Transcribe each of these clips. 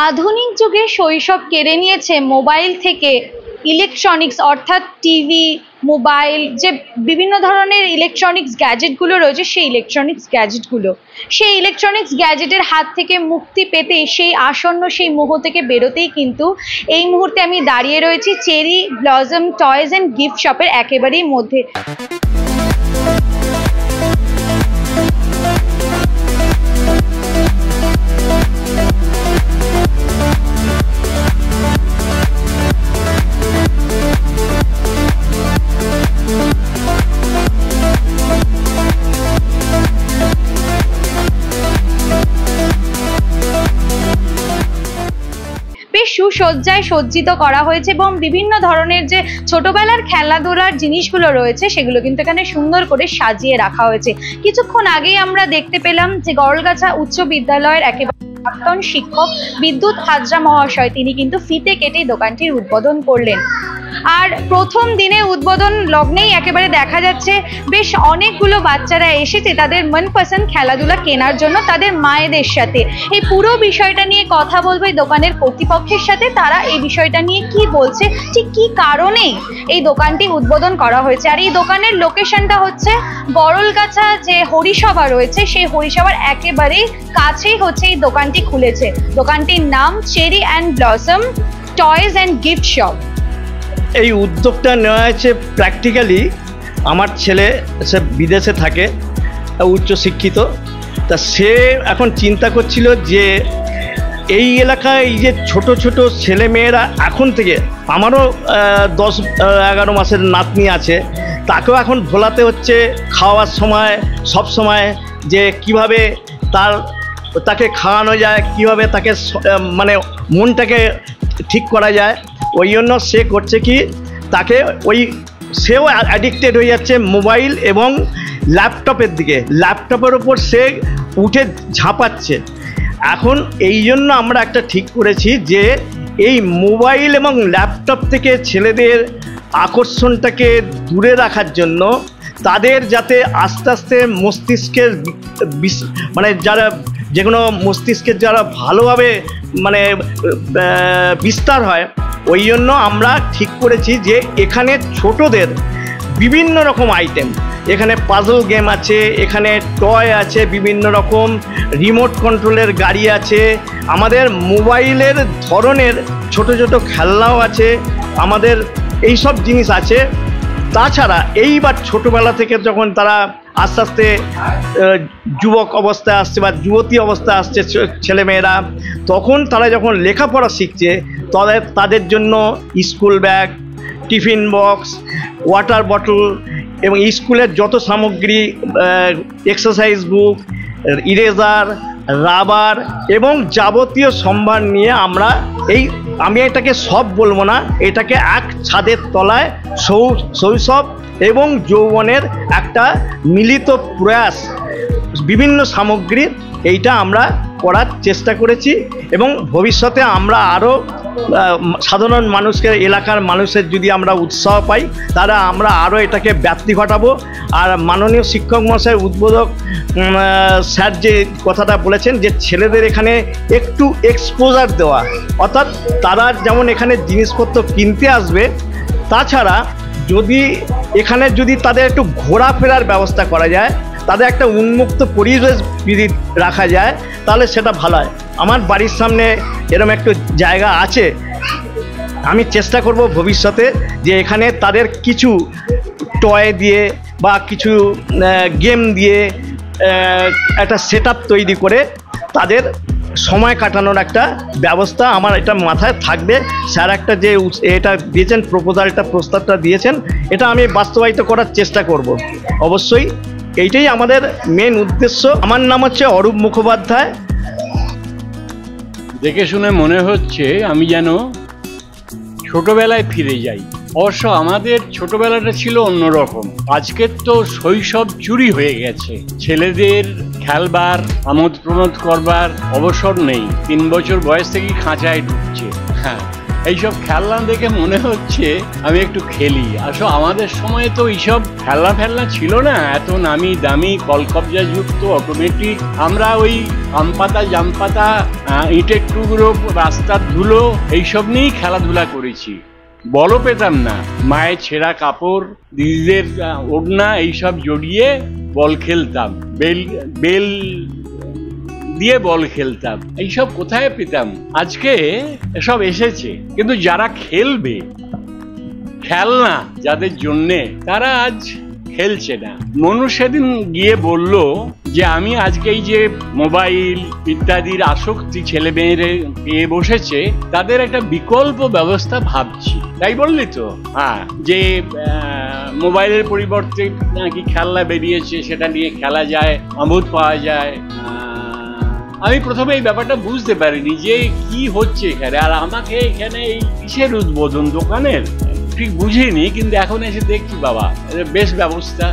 আধুনিক যুগে শৈশব কেড়ে নিয়েছে মোবাইল থেকে ইলেকট্রনিক্স অর্থাৎ টিভি, মোবাইল, যে বিভিন্ন ধরনের ইলেকট্রনিক্স গ্যাজেটগুলো রয়েছে সেই ইলেকট্রনিক্স গ্যাজেটের হাত থেকে মুক্তি পেতে সেই আসন্ন সেই মোহ থেকে বেরোতেই কিন্তু এই মুহূর্তে আমি দাঁড়িয়ে রয়েছি cherry blossom toys and gift শপের একেবারেই মধ্যে। সুসজ্জায় সজ্জিত করা হয়েছে এবং বিভিন্ন ধরনের যে ছোটবেলার খেলাধুলার জিনিসগুলো রয়েছে সেগুলো কিন্তু এখানে সুন্দর করে সাজিয়ে রাখা হয়েছে। কিছুক্ষণ আগেই আমরা দেখতে পেলাম যে গড়গাছা উচ্চ বিদ্যালয়ের একেবারে প্রাক্তন শিক্ষক বিদ্যুৎ হাজরা মহাশয় তিনি কিন্তু ফিতে কেটে দোকানটির উদ্বোধন করলেন। আর প্রথম দিনে উদ্বোধন লগ্নেই একেবারে দেখা যাচ্ছে বেশ অনেকগুলো বাচ্চারা এসেছে তাদের মনপসন্দ খেলাধুলা কেনার জন্য তাদের মায়েদের সাথে। এই পুরো বিষয়টা নিয়ে কথা বলবো এই দোকানের কর্তৃপক্ষের সাথে, তারা এই বিষয়টা নিয়ে কি বলছে, ঠিক কি কারণে এই দোকানটি উদ্বোধন করা হয়েছে। আর এই দোকানের লোকেশনটা হচ্ছে গড়গাছা যে হরিসভা রয়েছে সেই হরিসভার একেবারেই কাছেই হচ্ছে এই দোকানটি খুলেছে। দোকানটির নাম cherry and blossom toys and gift shop. এই উদ্যোগটা নেওয়া হয়েছে প্র্যাকটিক্যালি আমার ছেলে সে বিদেশে থাকে, উচ্চশিক্ষিত, তা সে এখন চিন্তা করছিল যে এই এলাকায় এই যে ছোট ছোট ছেলেমেয়েরা এখন থেকে, আমারও 10-11 মাসের নাতনি আছে, তাকেও এখন ভোলাতে হচ্ছে খাওয়ার সময় সব সময় যে কিভাবে তাকে খাওয়ানো যায়, কিভাবে তাকে মানে মনটাকে ঠিক করা যায়। ওই জন্য সে করছে কি তাকে সেও অ্যাডিক্টেড হয়ে যাচ্ছে মোবাইল এবং ল্যাপটপের দিকে, ল্যাপটপের ওপর সে উঠে ঝাঁপাচ্ছে। এখন এই জন্য আমরা একটা ঠিক করেছি যে এই মোবাইল এবং ল্যাপটপ থেকে ছেলেদের আকর্ষণটাকে দূরে রাখার জন্য তাদের যাতে আস্তে আস্তে মস্তিষ্কের মানে যারা যেগুলো মস্তিষ্কের যারা ভালোভাবে মানে বিস্তার হয়, ওই জন্য আমরা ঠিক করেছি যে এখানে ছোটদের বিভিন্ন রকম আইটেম, এখানে পাজল গেম আছে, এখানে টয় আছে, বিভিন্ন রকম রিমোট কন্ট্রোলের গাড়ি আছে, আমাদের মোবাইলের ধরনের ছোট ছোট খেলনাও আছে, আমাদের এই সব জিনিস আছে। তাছাড়া এইবার ছোটোবেলা থেকে যখন তারা আস্তে আস্তে যুবক অবস্থায় আসছে বা যুবতী অবস্থায় আসছে ছেলেমেয়েরা, তখন তারা যখন লেখাপড়া শিখছে তাদের জন্য school bag, tiffin box, water bottle এবং স্কুলের যত সামগ্রী, এক্সারসাইজ বুক, ইরেজার, রাবার এবং যাবতীয় সম্ভার নিয়ে আমি এটাকে সব বলবো না, এটাকে এক ছাদের তলায় শৈশব এবং যৌবনের একটা মিলিত প্রয়াস বিভিন্ন সামগ্রীর এইটা আমরা করার চেষ্টা করেছি। এবং ভবিষ্যতে আমরা আরও সাধারণ মানুষকে, এলাকার মানুষের যদি আমরা উৎসাহ পাই তাহলে আমরা আরও এটাকে ব্যাপ্তি ঘটাবো। আর মাননীয় শিক্ষক মহাশয় উদ্বোধক স্যার যে কথাটা বলেছেন যে ছেলেদের এখানে একটু এক্সপোজার দেওয়া, অর্থাৎ তারা যেমন এখানে জিনিসপত্র কিনতে আসবে, তাছাড়া যদি তাদের একটু ঘোরাফেরার ব্যবস্থা করা যায়, তাদের একটা উন্মুক্ত পরিবেশ যদি রাখা যায় তাহলে সেটা ভালো হয়। আমার বাড়ির সামনে এরকম একটু জায়গা আছে, আমি চেষ্টা করব ভবিষ্যতে যে এখানে তাদের কিছু টয় দিয়ে বা কিছু গেম দিয়ে একটা সেটআপ তৈরি করে তাদের সময় কাটানোর একটা ব্যবস্থা আমার এটা মাথায় থাকবে। স্যার একটা যে এটা দিয়েছেন প্রস্তাবটা দিয়েছেন, এটা আমি বাস্তবায়িত করার চেষ্টা করব অবশ্যই। এইটাই আমাদের মেন উদ্দেশ্য। আমার নাম হচ্ছে অরূপ মুখোপাধ্যায়। দেখে শুনে মনে হচ্ছে আমি যেন ছোটবেলায় ফিরে যাই। অবশ্য আমাদের ছোটবেলাটা ছিল অন্যরকম। আজকের তো শৈশব চুরি হয়ে গেছে। ছেলেদের খেলবার, আমোদ প্রমোদ করবার অবসর নেই। 3 বছর বয়স থেকেই খাঁচায় ঢুকছে। হ্যাঁ, এইসব খেলনা দেখে মনে হচ্ছে আমি একটু খেলি। আসলে আমাদের সময় তো এইসব খেলনা ছিল না, এত নামি দামি কলকবজা যুক্ত অটোমেটিক। আমরা ওই আম পাতা জাম পাতা, ইটের টুকরো, রাস্তার ধুলো, এইসব নিয়েই খেলাধুলা করেছি। বলও পেতাম না, মায়ের ছেঁড়া কাপড়, দিদিদের ওড়না এইসব জড়িয়ে বল খেলতাম, বেল দিয়ে বল খেলতাম। এইসব কোথায় পেতাম? আজকে এসব এসেছে, কিন্তু যারা খেলবে খেলনা যাদের জন্যে, তারা আজ খেলছে না। মনু সেদিন গিয়ে বলল যে আমি আজকে এই যে মোবাইল ইত্যাদির আসক্তি ছেলে মেয়েরে পেয়ে বসেছে, তাদের একটা বিকল্প ব্যবস্থা ভাবছি। তাই বললি তো? হ্যাঁ, যে মোবাইলের পরিবর্তে নাকি খেলনা বেরিয়েছে, সেটা নিয়ে খেলা যায়, আমোদ পাওয়া যায়। আমি প্রথমে এই ব্যাপারটা বুঝতে পারিনি যে কি হচ্ছে এখানে, আর আমাকে এখানে এই কিসের উদ্বোধন দোকানের ঠিক বুঝিনি, কিন্তু এখন এসে দেখছি বাবা বেশ ব্যবস্থা,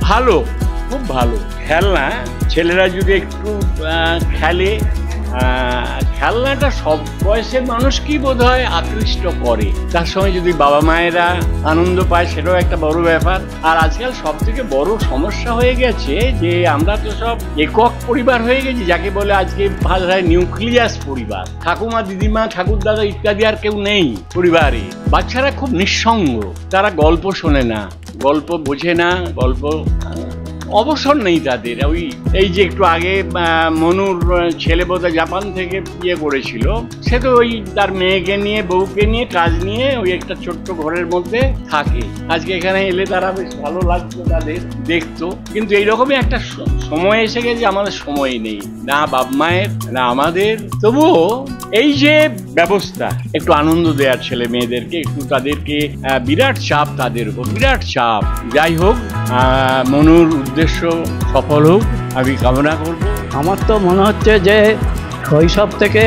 ভালো, খুব ভালো। খেলনা ছেলেরা যদি একটু খেলে, খেলনাটা সব বয়সের মানুষকেই বোধহয় আকৃষ্ট করে। তার সঙ্গে যদি বাবা মায়েরা আনন্দ পায়, সেটাও একটা বড় ব্যাপার। আর আজকাল সব থেকে বড় সমস্যা হয়ে গেছে যে আমরা তো সব একক পরিবার হয়ে গেছি, যাকে বলে আজকে ভাষায় নিউক্লিয়াস পরিবার। ঠাকুমা, দিদিমা, ঠাকুরদাদা ইত্যাদি আর কেউ নেই পরিবারে। বাচ্চারা খুব নিঃসঙ্গ, তারা গল্প শোনে না, গল্প বোঝে না, গল্প অবসর নেই তাদের। ওই এই যে একটু আগে মনুর ছেলে বোধহয় জাপান থেকে বিয়ে করেছিল, সে তো ওই তার মেয়েকে নিয়ে, বউকে নিয়ে, কাজ নিয়ে ওই একটা ছোট্ট ঘরের মধ্যে থাকে। আজকে এখানে এলে তারা বেশ ভালো লাগতো, তাদের দেখতো। কিন্তু এইরকমই একটা সময় এসে গেছে, আমাদের সময় নেই, না বাপ মায়ের না আমাদের। তবুও এই যে ব্যবস্থা, একটু আনন্দ দেওয়ার ছেলে মেয়েদেরকে, একটু তাদেরকে, বিরাট চাপ তাদের উপর, বিরাট চাপ। যাই হোক, মনুর উদ্দেশ্য সফল হোক আমি কামনা করব। আমার তো মনে হচ্ছে যে শৈশব থেকে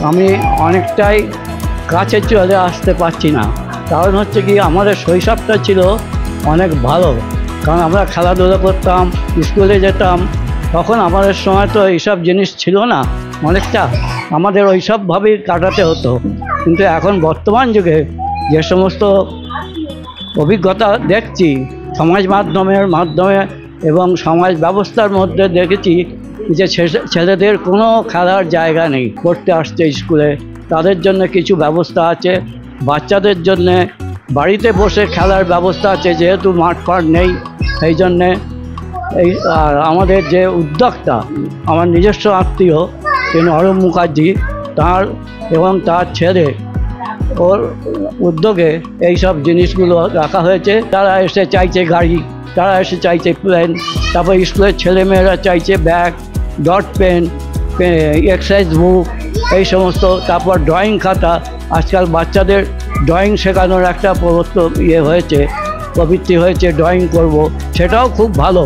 আমি অনেকটাই কাছে চলে আসতে পারছি না। কারণ হচ্ছে কি, আমাদের শৈশবটা ছিল অনেক ভালো, কারণ আমরা খেলাধুলা করতাম, স্কুলে যেতাম। তখন আমাদের সময় তো এইসব জিনিস ছিল না, অনেকটা আমাদের ওইসবভাবেই কাটাতে হতো। কিন্তু এখন বর্তমান যুগে যে সমস্ত অভিজ্ঞতা দেখছি সমাজ মাধ্যমে এবং সমাজ ব্যবস্থার মধ্যে, দেখেছি যে ছেলেদের কোনো খেলার জায়গা নেই। পড়তে আসছে স্কুলে, তাদের জন্য কিছু ব্যবস্থা আছে, বাচ্চাদের জন্যে বাড়িতে বসে খেলার ব্যবস্থা আছে, যেহেতু মাঠ নেই। সেই জন্যে আর আমাদের যে উদ্যোক্তা, আমার নিজস্ব আত্মীয় তিনি অরূপ মুখার্জি, তার এবং তার ছেলে, ওর উদ্যোগে এইসব জিনিসগুলো রাখা হয়েছে। তারা এসে চাইছে গাড়ি, তারা এসে চাইছে প্লেন, তারপর স্কুলের ছেলেমেয়েরা চাইছে bag, dot pen, exercise book, এই সমস্ত। তারপর ড্রয়িং খাতা, আজকাল বাচ্চাদের ড্রয়িং শেখানোর একটা হয়েছে, প্রবৃত্তি হয়েছে, ড্রয়িং করব, সেটাও খুব ভালো।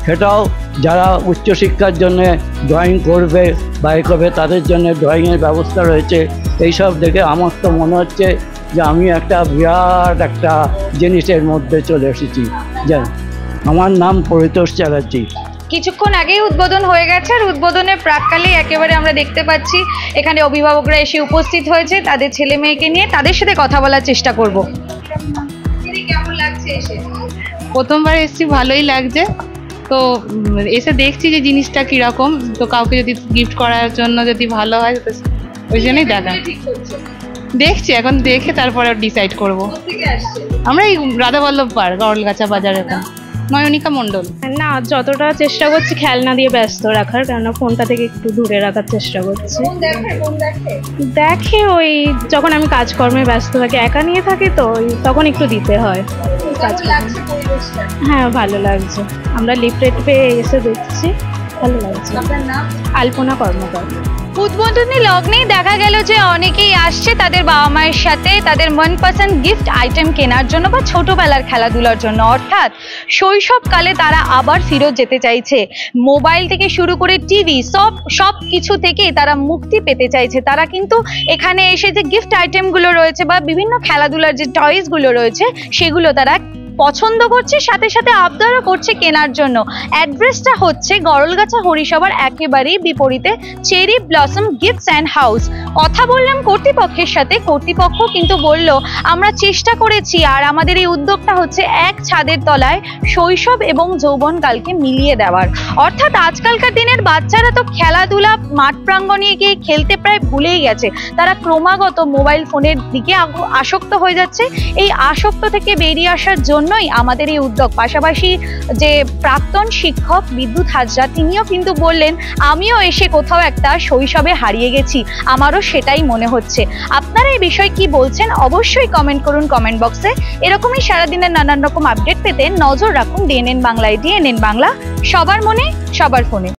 সেটাও যারা উচ্চশিক্ষার জন্যে ড্রয়িং করবে বা করবে, তাদের জন্য ড্রয়িংয়ের ব্যবস্থা রয়েছে। এইসব দেখে আমার তো মনে হচ্ছে যে আমি একটা বিরাট একটা জিনিসের মধ্যে চলে এসেছি। আমার নাম পরিতোষ চ্যাটার্জি। কিছুক্ষণ আগেই উদ্বোধন হয়ে গেছে, আর উদ্বোধনের প্রাক্কালেই একেবারে আমরা দেখতে পাচ্ছি এখানে অভিভাবকরা এসে উপস্থিত হয়েছে তাদের ছেলে মেয়েকে নিয়ে। তাদের সাথে কথা বলার চেষ্টা করব। কেমন লাগছে এসে? প্রথমবার এসেছি, ভালোই লাগছে। তো এসে দেখছি যে জিনিসটা কিরকম, তো কাউকে যদি গিফট করার জন্য যদি ভালো হয়, তো ওই জন্যই দেখা। দেখছি, এখন দেখে তারপরে ডিসাইড করব। আমরা এই রাধাবল্লভ পার্ক, গড়লগাছা বাজার, এখন নয়নিকা মণ্ডল। না, যতটা চেষ্টা করছি খেলনা দিয়ে ব্যস্ত রাখার, কেননা ফোনটা থেকে একটু দূরে রাখার চেষ্টা করছি। দেখে ওই যখন আমি কাজকর্মে ব্যস্ত থাকি, একা নিয়ে থাকি, তো তখন একটু দিতে হয়। হ্যাঁ, ভালো লাগছে। আমরা লিফলেট পেয়ে এসে দেখছি, ভালো লাগছে। আলপনা কর্মকার। উদ্বোধনী লগ্নেই দেখা গেল যে অনেকেই আসছে তাদের বাবা মায়ের সাথে তাদের মনপসন্দ গিফট আইটেম কেনার জন্য বা ছোটবেলার খেলাধুলার জন্য। অর্থাৎ শৈশবকালে তারা আবার ফিরে যেতে চাইছে। মোবাইল থেকে শুরু করে টিভি, সব কিছু থেকেই তারা মুক্তি পেতে চাইছে। তারা কিন্তু এখানে এসে যে গিফট আইটেমগুলো রয়েছে বা বিভিন্ন খেলাধুলার যে টয়েসগুলো রয়েছে, সেগুলো তারা পছন্দ করছে, সাথে সাথে আবদারও করছে কেনার জন্য। অ্যাড্রেসটা হচ্ছে গরলগাছা হরিসভার একেবারেই বিপরীতে cherry blossom gifts and house. কথা বললাম কর্তৃপক্ষের সাথে, কর্তৃপক্ষ কিন্তু বলল আমরা চেষ্টা করেছি, আর আমাদের এই উদ্যোগটা হচ্ছে এক ছাদের তলায় শৈশব এবং যৌবনকালকে মিলিয়ে দেওয়ার। অর্থাৎ আজকালকার দিনের বাচ্চারা তো খেলাধুলা মাঠ প্রাঙ্গণে গিয়ে খেলতে প্রায় ভুলেই গেছে, তারা ক্রমাগত মোবাইল ফোনের দিকে আসক্ত হয়ে যাচ্ছে। এই আসক্ত থেকে বেরিয়ে আসার জন্যই আমাদের এই উদ্যোগ। পাশাপাশি যে প্রাক্তন শিক্ষক বিদ্যুৎ হাজরা, তিনিও কিন্তু বললেন আমিও এসে কোথাও একটা শৈশবে হারিয়ে গেছি, আমারও সেটাই মনে হচ্ছে। আপনারা এই বিষয়ে কি বলছেন অবশ্যই কমেন্ট করুন কমেন্ট বক্সে। এরকমই সারাদিনের নানান রকম আপডেট পেতে নজর রাখুন ডিএনএন বাংলায়। ডিএনএন বাংলা, সবার মনে সবার ফোনে।